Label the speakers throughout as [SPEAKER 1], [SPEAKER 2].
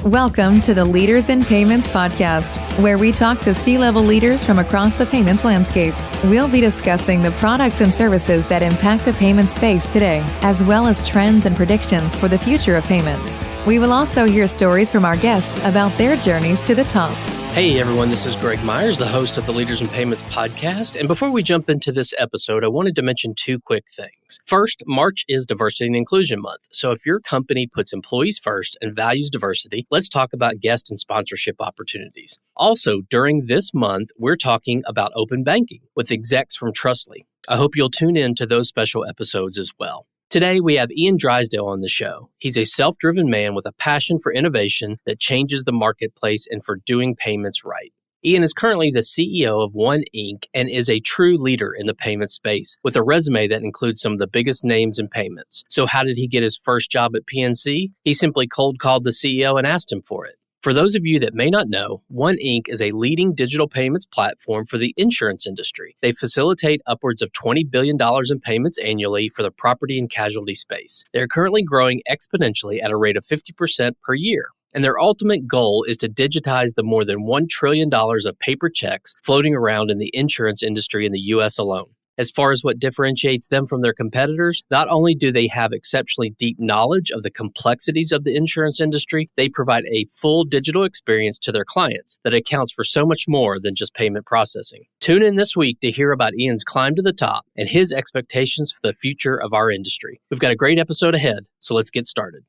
[SPEAKER 1] Welcome to the Leaders in Payments podcast, where we talk to C-level leaders from across the payments landscape. We'll be discussing the products and services that impact the payment space today, as well as trends and predictions for the future of payments. We will also hear stories from our guests about their journeys to the top.
[SPEAKER 2] Hey everyone, this is Greg Myers, the host of the Leaders in Payments podcast. And before we jump into this episode, I wanted to mention two quick things. First, March is Diversity and Inclusion Month. So if your company puts employees first and values diversity, let's talk about guest and sponsorship opportunities. Also, during this month, we're talking about open banking with execs from Trustly. I hope you'll tune in to those special episodes as well. Today, we have Ian Drysdale on the show. He's a self-driven man with a passion for innovation that changes the marketplace and for doing payments right. Ian is currently the CEO of One Inc. and is a true leader in the payment space with a resume that includes some of the biggest names in payments. So how did he get his first job at PNC? He simply cold called the CEO and asked him for it. For those of you that may not know, One Inc. is a leading digital payments platform for the insurance industry. They facilitate upwards of $20 billion in payments annually for the property and casualty space. They're currently growing exponentially at a rate of 50% per year. And their ultimate goal is to digitize the more than $1 trillion of paper checks floating around in the insurance industry in the U.S. alone. As far as what differentiates them from their competitors, not only do they have exceptionally deep knowledge of the complexities of the insurance industry, they provide a full digital experience to their clients that accounts for so much more than just payment processing. Tune in this week to hear about Ian's climb to the top and his expectations for the future of our industry. We've got a great episode ahead, so let's get started.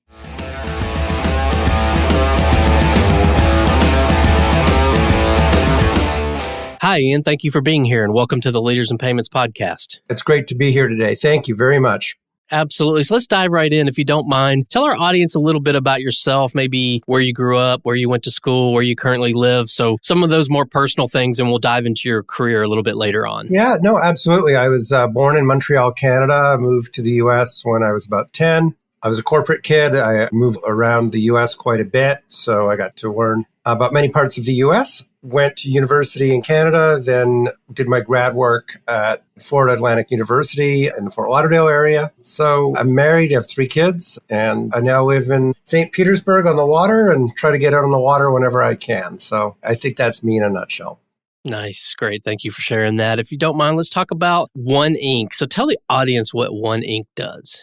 [SPEAKER 2] Hi, Ian. Thank you for being here and welcome to the Leaders in Payments podcast.
[SPEAKER 3] It's great to be here today. Thank you very much.
[SPEAKER 2] Absolutely. So let's dive right in. If you don't mind, tell our audience a little bit about yourself, maybe where you grew up, where you went to school, where you currently live. So some of those more personal things, and we'll dive into your career a little bit later on.
[SPEAKER 3] Yeah, no, absolutely. I was born in Montreal, Canada. I moved to the U.S. when I was about 10. I was a corporate kid. I moved around the U.S. quite a bit, so I got to learn about many parts of the U.S. Went to university in Canada, then did my grad work at Florida Atlantic University in the Fort Lauderdale area. So I'm married, I have 3 kids, and I now live in St. Petersburg on the water and try to get out on the water whenever I can. So I think that's me in a nutshell.
[SPEAKER 2] Nice. Great. Thank you for sharing that. If you don't mind, let's talk about One Inc. So tell the audience what One Inc. does.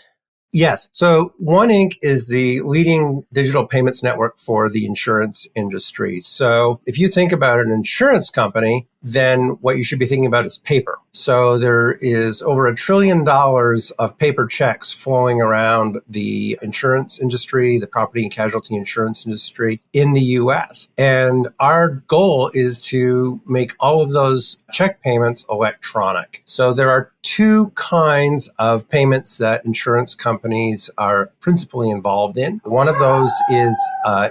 [SPEAKER 3] Yes. So One Inc. is the leading digital payments network for the insurance industry. So if you think about an insurance company, then what you should be thinking about is paper. So there is over $1 trillion of paper checks flowing around the insurance industry, the property and casualty insurance industry in the US. And our goal is to make all of those check payments electronic. So there are 2 kinds of payments that insurance companies are principally involved in. One of those is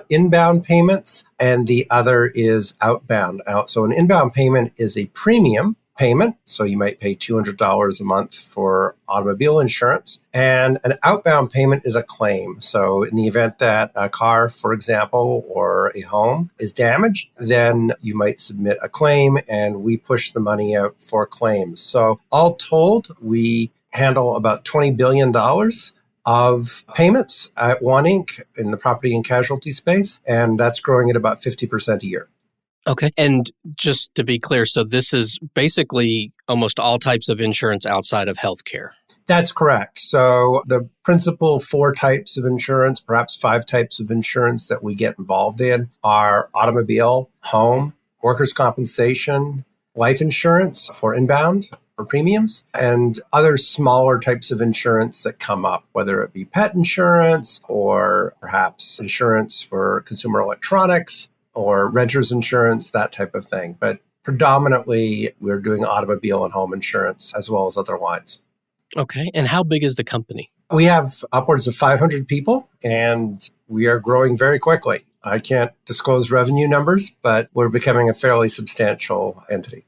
[SPEAKER 3] inbound payments, and the other is outbound. So an inbound payment is a premium payment. So you might pay $200 a month for automobile insurance. And an outbound payment is a claim. So in the event that a car, for example, or a home is damaged, then you might submit a claim and we push the money out for claims. So all told, we handle about $20 billion of payments at One Inc. in the property and casualty space, and that's growing at about 50% a year.
[SPEAKER 2] Okay. And just to be clear, so this is basically almost all types of insurance outside of healthcare.
[SPEAKER 3] That's correct. So the principal 4 types of insurance, perhaps 5 types of insurance that we get involved in are automobile, home, workers' compensation, life insurance for inbound, for premiums, and other smaller types of insurance that come up, whether it be pet insurance or perhaps insurance for consumer electronics or renter's insurance, that type of thing. But predominantly, we're doing automobile and home insurance as well as other lines.
[SPEAKER 2] Okay. And how big is the company?
[SPEAKER 3] We have upwards of 500 people, and we are growing very quickly. I can't disclose revenue numbers, but we're becoming a fairly substantial entity.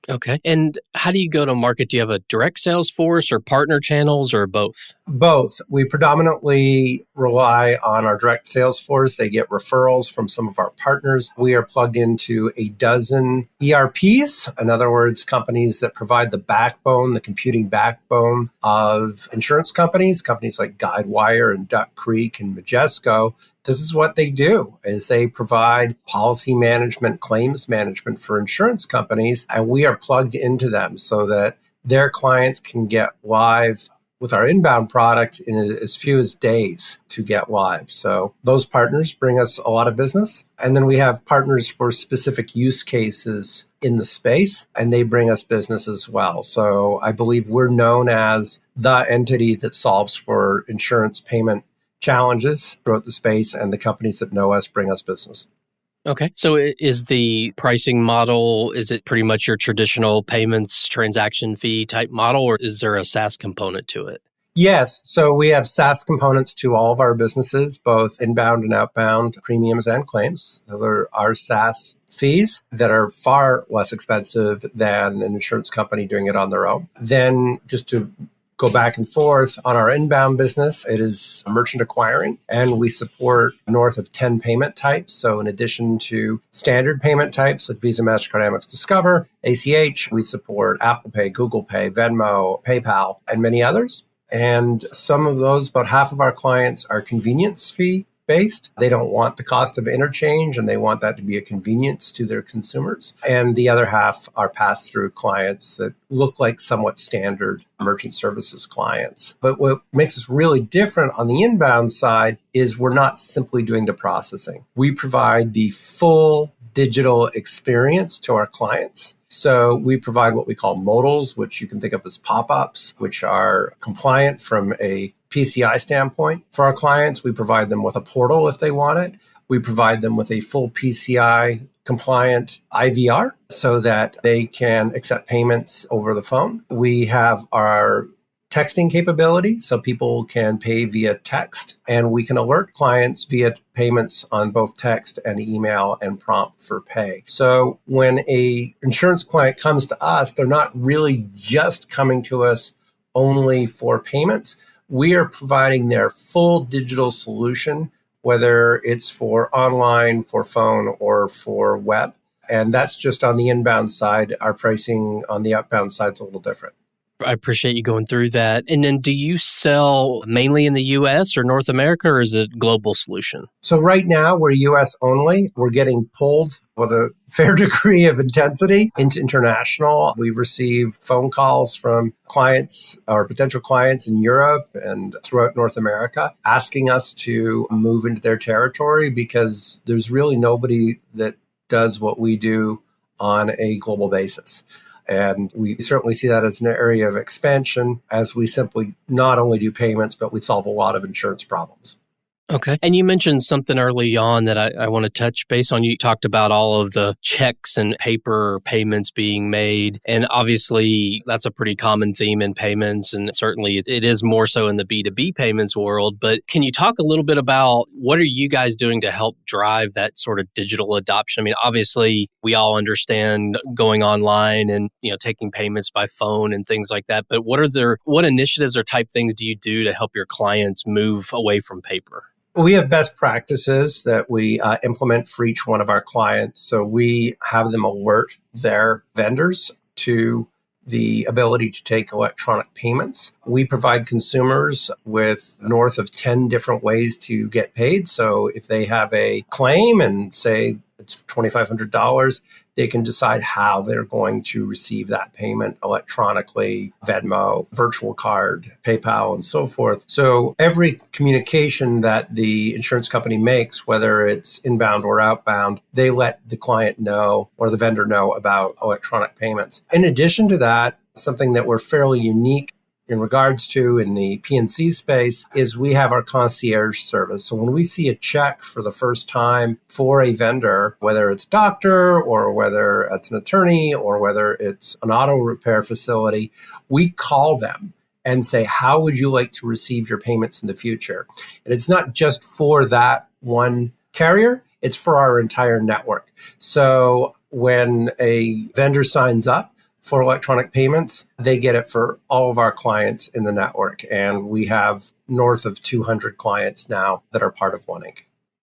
[SPEAKER 2] Okay. And how do you go to market? Do you have a direct sales force or partner channels or both?
[SPEAKER 3] Both. We predominantly rely on our direct sales force. They get referrals from some of our partners. We are plugged into a dozen ERPs, in other words, companies that provide the backbone, the computing backbone of insurance companies like Guidewire and Duck Creek and Majesco. this is what they do, is they provide policy management, claims management for insurance companies, and we are plugged into them so that their clients can get live with our inbound product in as few as days to get live. So those partners bring us a lot of business. And then we have partners for specific use cases in the space, and they bring us business as well. So I believe we're known as the entity that solves for insurance payment challenges throughout the space, and the companies that know us bring us business.
[SPEAKER 2] Okay. So is the pricing model, is it pretty much your traditional payments transaction fee type model, or is there a SaaS component to it?
[SPEAKER 3] Yes. So we have SaaS components to all of our businesses, both inbound and outbound premiums and claims. There are SaaS fees that are far less expensive than an insurance company doing it on their own. Then just to go back and forth on our inbound business, it is merchant acquiring, and we support north of 10 payment types. So in addition to standard payment types like Visa, MasterCard, Amex, Discover, ACH, we support Apple Pay, Google Pay, Venmo, PayPal, and many others. And some of those, about half of our clients are convenience fee based. They don't want the cost of interchange, and they want that to be a convenience to their consumers. And the other half are pass-through clients that look like somewhat standard merchant services clients. But what makes us really different on the inbound side is we're not simply doing the processing. We provide the full digital experience to our clients. So we provide what we call modals, which you can think of as pop-ups, which are compliant from a PCI standpoint. For our clients, we provide them with a portal if they want it. We provide them with a full PCI compliant IVR so that they can accept payments over the phone. We have our texting capability, so people can pay via text, and we can alert clients via payments on both text and email and prompt for pay. So when a insurance client comes to us, they're not really just coming to us only for payments. We are providing their full digital solution, whether it's for online, for phone, or for web. And that's just on the inbound side. Our pricing on the outbound side is a little different.
[SPEAKER 2] I appreciate you going through that. And then do you sell mainly in the US or North America, or is it a global solution?
[SPEAKER 3] So right now we're US only. We're getting pulled with a fair degree of intensity into international. We receive phone calls from clients or potential clients in Europe and throughout North America asking us to move into their territory because there's really nobody that does what we do on a global basis. And we certainly see that as an area of expansion as we simply not only do payments, but we solve a lot of insurance problems.
[SPEAKER 2] Okay. And you mentioned something early on that I want to touch base on. You talked about all of the checks and paper payments being made. And obviously, that's a pretty common theme in payments. And certainly it is more so in the B2B payments world. But can you talk a little bit about what are you guys doing to help drive that sort of digital adoption? I mean, obviously, we all understand going online and, taking payments by phone and things like that. But what initiatives or type things do you do to help your clients move away from paper?
[SPEAKER 3] We have best practices that we implement for each one of our clients. So we have them alert their vendors to the ability to take electronic payments. We provide consumers with north of 10 different ways to get paid. So if they have a claim and say it's $2,500, they can decide how they're going to receive that payment electronically, Venmo, virtual card, PayPal, and so forth. So every communication that the insurance company makes, whether it's inbound or outbound, they let the client know or the vendor know about electronic payments. In addition to that, something that we're fairly unique in regards to in the P&C space is we have our concierge service. So when we see a check for the first time for a vendor, whether it's a doctor or whether it's an attorney or whether it's an auto repair facility, we call them and say, how would you like to receive your payments in the future? And it's not just for that one carrier, it's for our entire network. So when a vendor signs up for electronic payments, they get it for all of our clients in the network. And we have north of 200 clients now that are part of One Inc.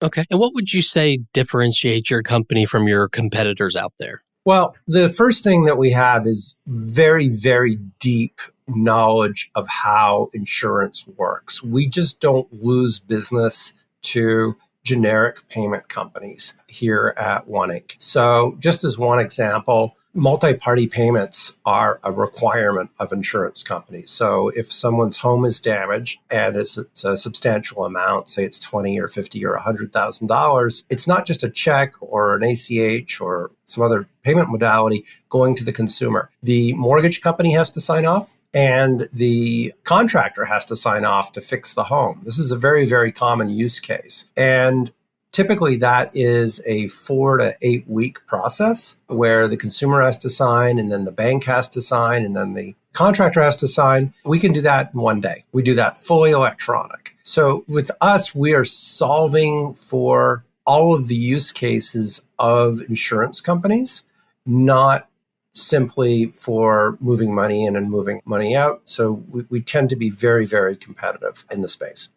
[SPEAKER 2] Okay. And what would you say differentiates your company from your competitors out there?
[SPEAKER 3] Well, the first thing that we have is very, very deep knowledge of how insurance works. We just don't lose business to generic payment companies here at One Inc. So just as one example, multi-party payments are a requirement of insurance companies. So if someone's home is damaged and it's a substantial amount, say it's $20 or $50 or $100,000, it's not just a check or an ACH or some other payment modality going to the consumer. The mortgage company has to sign off and the contractor has to sign off to fix the home. This is a very, very common use case. And typically, that is a 4 to 8 week process where the consumer has to sign and then the bank has to sign and then the contractor has to sign. We can do that in one day. We do that fully electronic. So with us, we are solving for all of the use cases of insurance companies, not simply for moving money in and moving money out. So we tend to be very, very competitive in the space.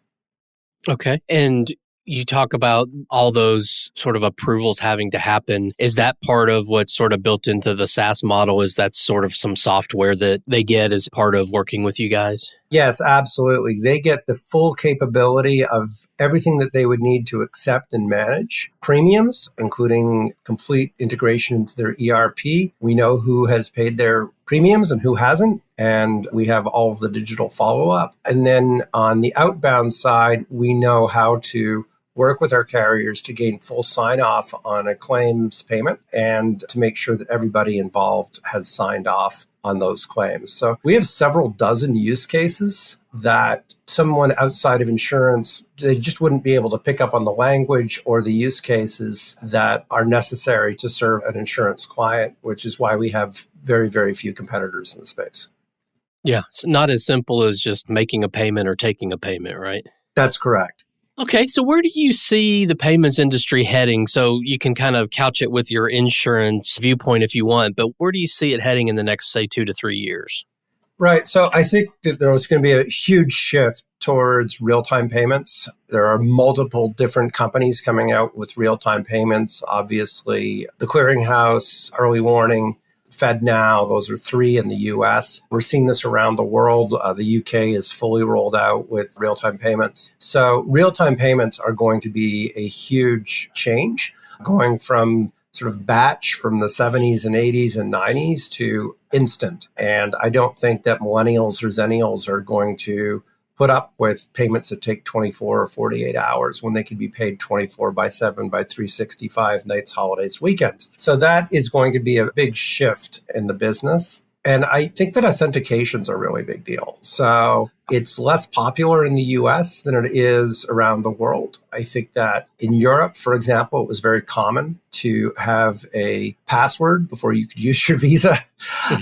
[SPEAKER 2] Okay. And you talk about all those sort of approvals having to happen. Is that part of what's sort of built into the SaaS model? Is that sort of some software that they get as part of working with you guys?
[SPEAKER 3] Yes, absolutely. They get the full capability of everything that they would need to accept and manage premiums, including complete integration into their ERP. We know who has paid their premiums and who hasn't, and we have all of the digital follow-up. And then on the outbound side, we know how to work with our carriers to gain full sign-off on a claims payment and to make sure that everybody involved has signed off on those claims. So we have several dozen use cases that someone outside of insurance, they just wouldn't be able to pick up on the language or the use cases that are necessary to serve an insurance client, which is why we have very, very few competitors in the space.
[SPEAKER 2] Yeah, it's not as simple as just making a payment or taking a payment, right?
[SPEAKER 3] That's correct.
[SPEAKER 2] Okay, so where do you see the payments industry heading? So you can kind of couch it with your insurance viewpoint if you want, but where do you see it heading in the next, say, 2 to 3 years?
[SPEAKER 3] Right. So I think that there's going to be a huge shift towards real-time payments. There are multiple different companies coming out with real-time payments. Obviously, the Clearinghouse, Early Warning, FedNow, those are 3 in the US. We're seeing this around the world. The UK is fully rolled out with real-time payments. So real-time payments are going to be a huge change, going from sort of batch from the 70s and 80s and 90s to instant. And I don't think that millennials or zennials are going to put up with payments that take 24 or 48 hours when they can be paid 24/7 by 365 nights, holidays, weekends. So that is going to be a big shift in the business. And I think that authentication's a really big deal. So it's less popular in the US than it is around the world. I think that in Europe, for example, it was very common to have a password before you could use your Visa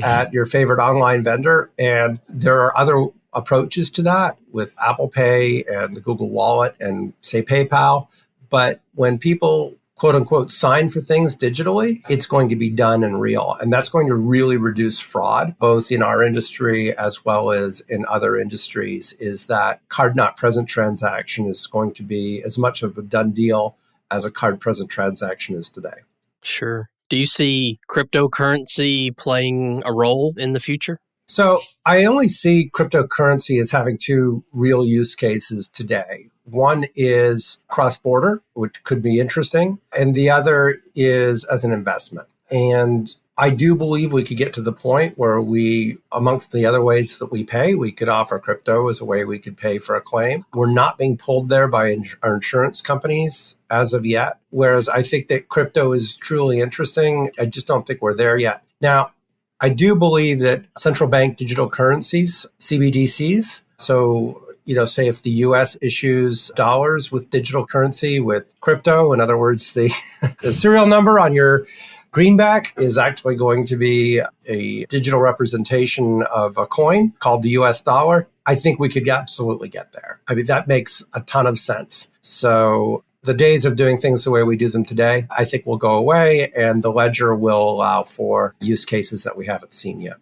[SPEAKER 3] at your favorite online vendor. And there are other approaches to that with Apple Pay and the Google Wallet and, say, PayPal. But when people quote unquote sign for things digitally, it's going to be done in real. And that's going to really reduce fraud, both in our industry as well as in other industries, is that card not present transaction is going to be as much of a done deal as a card present transaction is today.
[SPEAKER 2] Sure. Do you see cryptocurrency playing a role in the future?
[SPEAKER 3] So I only see cryptocurrency as having 2 real use cases today. One is cross-border, which could be interesting, and the other is as an investment. And I do believe we could get to the point where we, amongst the other ways that we pay, we could offer crypto as a way we could pay for a claim. We're not being pulled there by our insurance companies as of yet, whereas I think that crypto is truly interesting. I just don't think we're there yet. Now, I do believe that central bank digital currencies, CBDCs, so say if the US issues dollars with digital currency with crypto, in other words, the serial number on your greenback is actually going to be a digital representation of a coin called the US dollar. I think we could absolutely get there. I mean, that makes a ton of sense. So the days of doing things the way we do them today, I think will go away, and the ledger will allow for use cases that we haven't seen yet.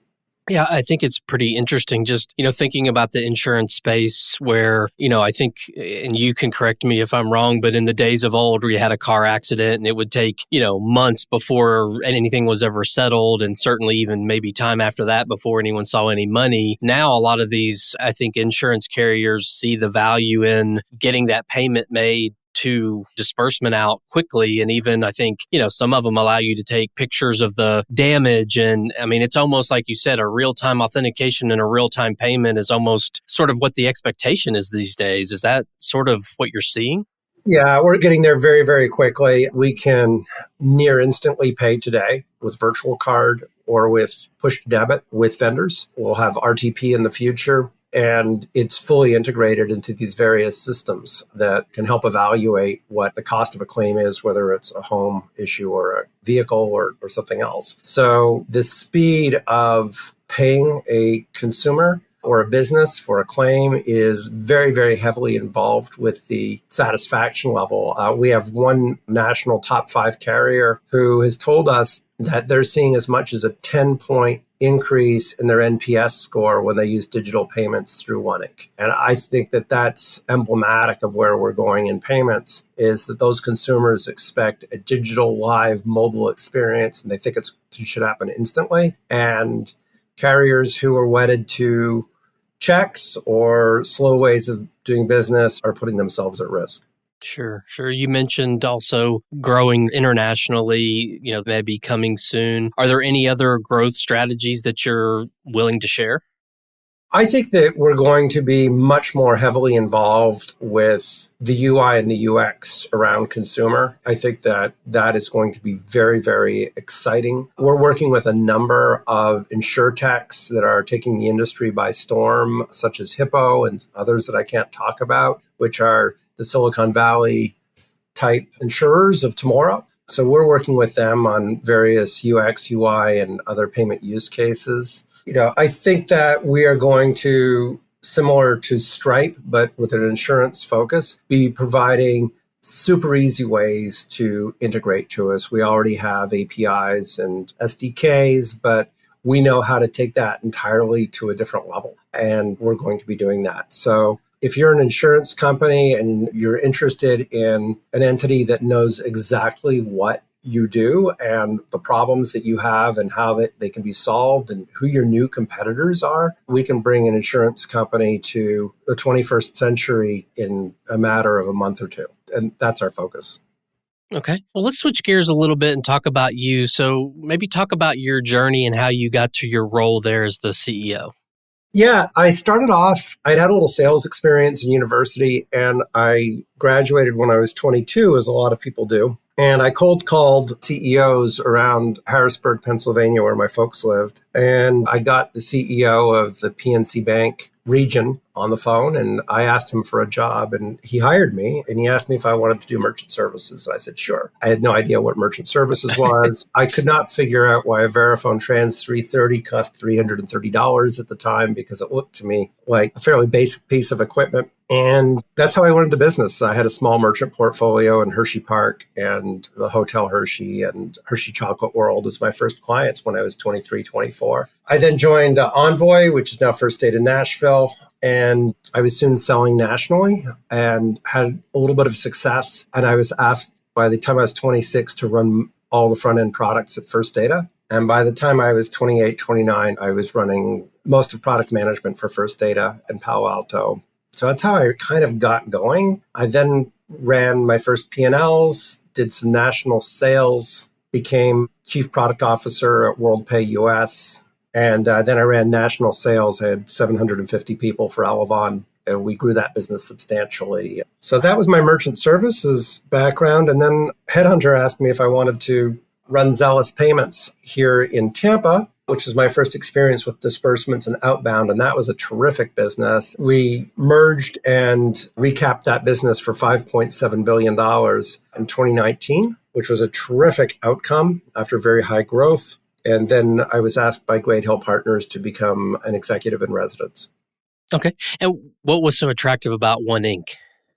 [SPEAKER 2] Yeah, I think it's pretty interesting just, thinking about the insurance space where, I think, and you can correct me if I'm wrong, but in the days of old where you had a car accident and it would take, months before anything was ever settled, and certainly even maybe time after that before anyone saw any money. Now, a lot of these, I think, insurance carriers see the value in getting that payment made to disbursement out quickly. And even I think, some of them allow you to take pictures of the damage. And I mean, it's almost like you said, a real-time authentication and a real-time payment is almost sort of what the expectation is these days. Is that sort of what you're seeing?
[SPEAKER 3] Yeah, we're getting there very, very quickly. We can near instantly pay today with virtual card or with push to debit with vendors. We'll have RTP in the future, and it's fully integrated into these various systems that can help evaluate what the cost of a claim is, whether it's a home issue or a vehicle or something else. So the speed of paying a consumer or a business for a claim is very, very heavily involved with the satisfaction level. We have one national top 5 carrier who has told us that they're seeing as much as a 10-point increase in their NPS score when they use digital payments through OneInc. And I think that that's emblematic of where we're going in payments, is that those consumers expect a digital live mobile experience and they think it should happen instantly. And carriers who are wedded to checks or slow ways of doing business are putting themselves at risk.
[SPEAKER 2] Sure. You mentioned also growing internationally, maybe coming soon. Are there any other growth strategies that you're willing to share?
[SPEAKER 3] I think that we're going to be much more heavily involved with the UI and the UX around consumer. I think that is going to be very, very exciting. We're working with a number of insurtechs that are taking the industry by storm, such as Hippo and others that I can't talk about, which are the Silicon Valley type insurers of tomorrow. So we're working with them on various UX, UI, and other payment use cases. I think that we are going to, similar to Stripe, but with an insurance focus, be providing super easy ways to integrate to us. We already have APIs and SDKs, but we know how to take that entirely to a different level, and we're going to be doing that. So if you're an insurance company and you're interested in an entity that knows exactly what you do and the problems that you have and how they can be solved and who your new competitors are, we can bring an insurance company to the 21st century in a matter of a month or two. And that's our focus.
[SPEAKER 2] Okay. Well, let's switch gears a little bit and talk about you. So maybe talk about your journey and how you got to your role there as the CEO.
[SPEAKER 3] Yeah, I started off, I'd had a little sales experience in university, and I graduated when I was 22, as a lot of people do. And I cold called CEOs around Harrisburg, Pennsylvania, where my folks lived. And I got the CEO of the PNC Bank region on the phone, and I asked him for a job, and he hired me, and he asked me if I wanted to do merchant services. And I said, sure. I had no idea what merchant services was. I could not figure out why a Verifone Trans 330 cost $330 at the time, because it looked to me like a fairly basic piece of equipment. And that's how I went into business. I had a small merchant portfolio in Hershey Park, and the Hotel Hershey and Hershey Chocolate World as my first clients when I was 23, 24. I then joined Envoy, which is now First State in Nashville. And I was soon selling nationally and had a little bit of success. And I was asked by the time I was 26 to run all the front end products at First Data. And by the time I was 28, 29, I was running most of product management for First Data and Palo Alto. So that's how I kind of got going. I then ran my first P&Ls, did some national sales, became chief product officer at WorldPay US. And then I ran national sales. I had 750 people for Alavon, and we grew that business substantially. So that was my merchant services background. And then Headhunter asked me if I wanted to run Zealous Payments here in Tampa, which was my first experience with disbursements and outbound. And that was a terrific business. We merged and recapped that business for $5.7 billion in 2019, which was a terrific outcome after very high growth. And then I was asked by Great Hill Partners to become an executive in residence.
[SPEAKER 2] Okay. And what was so attractive about OneInc?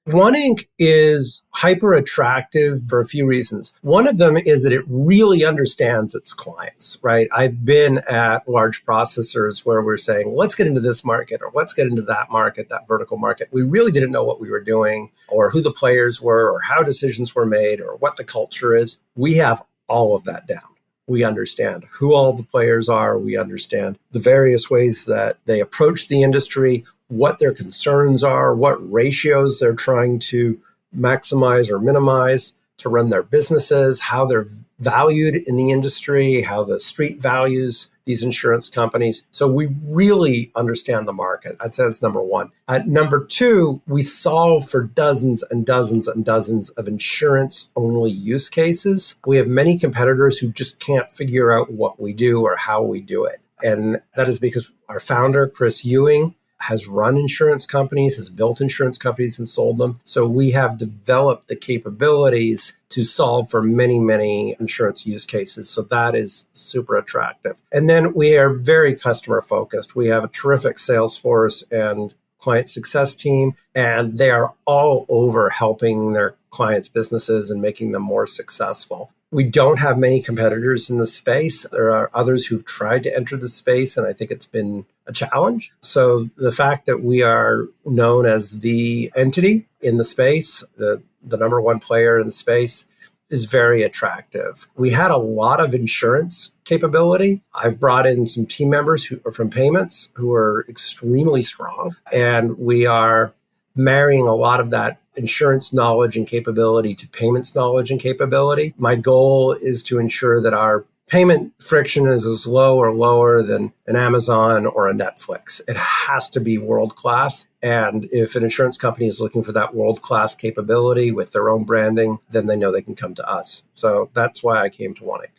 [SPEAKER 3] OneInc is hyper attractive for a few reasons. One of them is that it really understands its clients, right? I've been at large processors where we're saying, let's get into this market or let's get into that market, that vertical market. We really didn't know what we were doing or who the players were or how decisions were made or what the culture is. We have all of that down. We understand who all the players are. We understand the various ways that they approach the industry, what their concerns are, what ratios they're trying to maximize or minimize to run their businesses, how they're valued in the industry, how the street values these insurance companies. So we really understand the market. I'd say that's number one. Number two, we solve for dozens and dozens and dozens of insurance-only use cases. We have many competitors who just can't figure out what we do or how we do it. And that is because our founder, Chris Ewing, has run insurance companies, has built insurance companies and sold them. So we have developed the capabilities to solve for many, many insurance use cases. So that is super attractive. And then we are very customer focused. We have a terrific sales force and client success team, and they are all over helping their clients' businesses and making them more successful. We don't have many competitors in the space. There are others who've tried to enter the space, and I think it's been a challenge. So the fact that we are known as the entity in the space, the number one player in the space, is very attractive. We had a lot of insurance capability. I've brought in some team members who are from payments who are extremely strong, and we are marrying a lot of that insurance knowledge and capability to payments knowledge and capability. My goal is to ensure that our payment friction is as low or lower than an Amazon or a Netflix. It has to be world-class. And if an insurance company is looking for that world-class capability with their own branding, then they know they can come to us. So that's why I came to OneInc.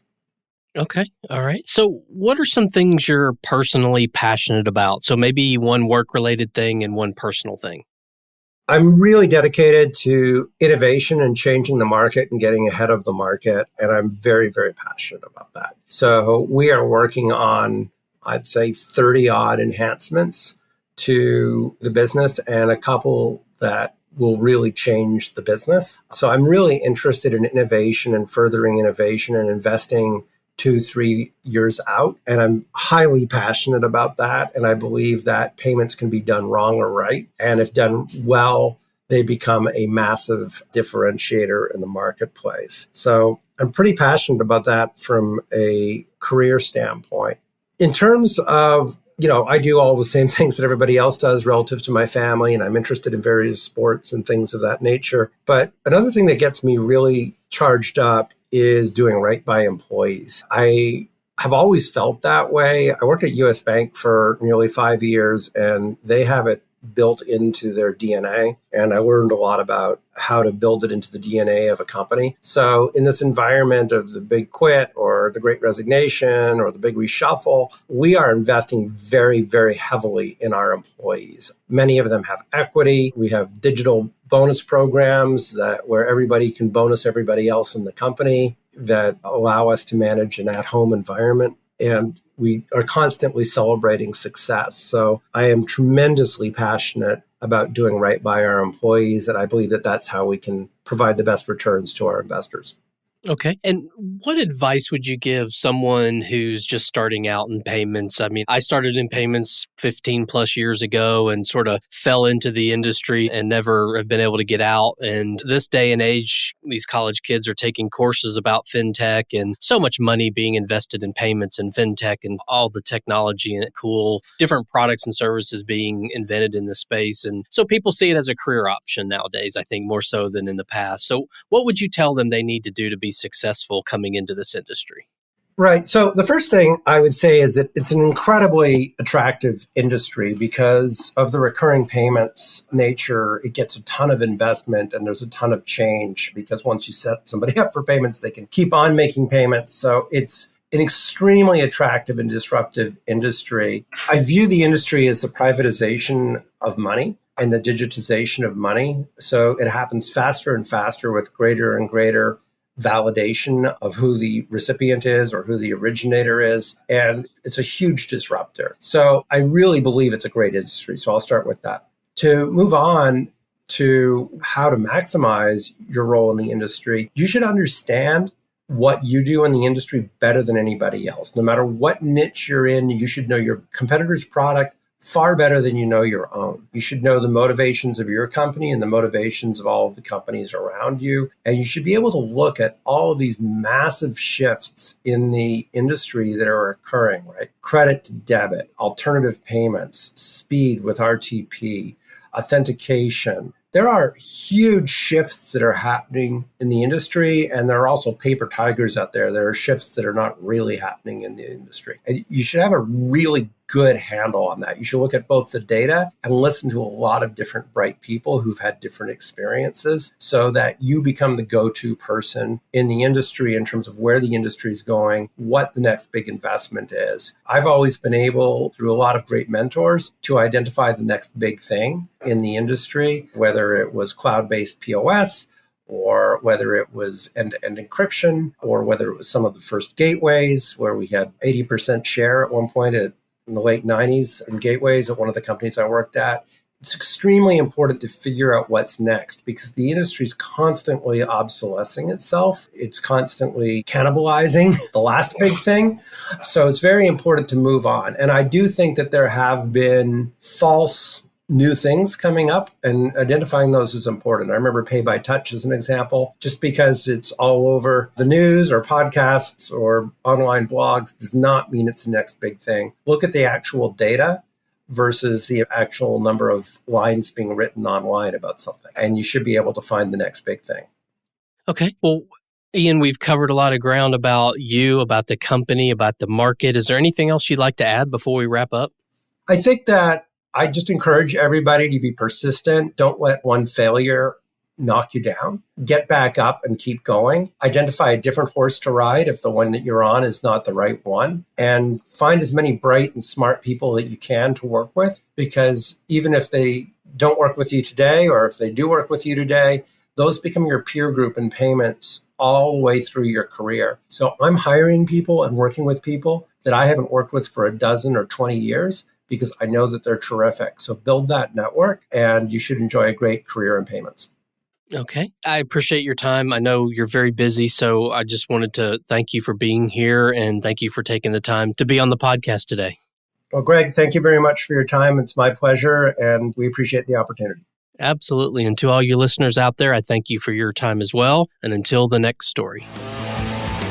[SPEAKER 2] Okay. All right. So what are some things you're personally passionate about? So maybe one work-related thing and one personal thing.
[SPEAKER 3] I'm really dedicated to innovation and changing the market and getting ahead of the market. And I'm very, very passionate about that. So we are working on, I'd say, 30 odd enhancements to the business and a couple that will really change the business. So I'm really interested in innovation and furthering innovation and investing 2-3 years out. And I'm highly passionate about that. And I believe that payments can be done wrong or right. And if done well, they become a massive differentiator in the marketplace. So I'm pretty passionate about that from a career standpoint. In terms of, I do all the same things that everybody else does relative to my family, and I'm interested in various sports and things of that nature. But another thing that gets me really charged up is doing right by employees. I have always felt that way. I worked at US Bank for nearly 5 years, and they have it built into their DNA. And I learned a lot about how to build it into the DNA of a company. So in this environment of the big quit or the great resignation or the big reshuffle, we are investing very, very heavily in our employees. Many of them have equity. We have digital bonus programs where everybody can bonus everybody else in the company that allow us to manage an at-home environment. And we are constantly celebrating success. So I am tremendously passionate about doing right by our employees. And I believe that that's how we can provide the best returns to our investors.
[SPEAKER 2] Okay. And what advice would you give someone who's just starting out in payments? I mean, I started in payments 15 plus years ago and sort of fell into the industry and never have been able to get out. And this day and age, these college kids are taking courses about fintech and so much money being invested in payments and fintech and all the technology and cool different products and services being invented in the space. And so people see it as a career option nowadays, I think more so than in the past. So what would you tell them they need to do to be successful coming into this industry?
[SPEAKER 3] Right. So the first thing I would say is that it's an incredibly attractive industry because of the recurring payments nature. It gets a ton of investment and there's a ton of change because once you set somebody up for payments, they can keep on making payments. So it's an extremely attractive and disruptive industry. I view the industry as the privatization of money and the digitization of money. So it happens faster and faster with greater and greater validation of who the recipient is or who the originator is. And it's a huge disruptor. So I really believe it's a great industry. So I'll start with that. To move on to how to maximize your role in the industry, you should understand what you do in the industry better than anybody else. No matter what niche you're in, you should know your competitor's product far better than you know your own. You should know the motivations of your company and the motivations of all of the companies around you. And you should be able to look at all of these massive shifts in the industry that are occurring, right? Credit to debit, alternative payments, speed with RTP, authentication, there are huge shifts that are happening in the industry, and there are also paper tigers out there. There are shifts that are not really happening in the industry. And you should have a really good handle on that. You should look at both the data and listen to a lot of different bright people who've had different experiences so that you become the go-to person in the industry in terms of where the industry is going, what the next big investment is. I've always been able, through a lot of great mentors, to identify the next big thing in the industry, whether it was cloud-based POS, or whether it was end-to-end encryption, or whether it was some of the first gateways where we had 80% share at one point in the late 90s in gateways at one of the companies I worked at. It's extremely important to figure out what's next because the industry is constantly obsolescing itself. It's constantly cannibalizing the last big thing. So it's very important to move on. And I do think that there have been false new things coming up, and identifying those is important. I remember pay by touch as an example. Just because it's all over the news or podcasts or online blogs does not mean it's the next big thing. Look at the actual data versus the actual number of lines being written online about something, and you should be able to find the next big thing.
[SPEAKER 2] Okay. Well, Ian, we've covered a lot of ground about you, about the company, about the market. Is there anything else you'd like to add before we wrap up?
[SPEAKER 3] I think that I just encourage everybody to be persistent. Don't let one failure knock you down. Get back up and keep going. Identify a different horse to ride if the one that you're on is not the right one. And find as many bright and smart people that you can to work with, because even if they don't work with you today, or if they do work with you today, those become your peer group in payments all the way through your career. So I'm hiring people and working with people that I haven't worked with for a dozen or 20 years because I know that they're terrific. So build that network and you should enjoy a great career in payments.
[SPEAKER 2] Okay. I appreciate your time. I know you're very busy, so I just wanted to thank you for being here and thank you for taking the time to be on the podcast today.
[SPEAKER 3] Well, Greg, thank you very much for your time. It's my pleasure, and we appreciate the opportunity.
[SPEAKER 2] Absolutely. And to all you listeners out there, I thank you for your time as well. And until the next story.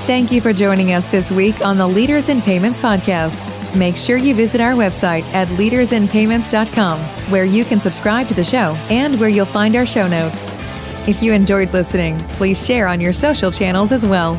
[SPEAKER 1] Thank you for joining us this week on the Leaders in Payments podcast. Make sure you visit our website at leadersinpayments.com, where you can subscribe to the show and where you'll find our show notes. If you enjoyed listening, please share on your social channels as well.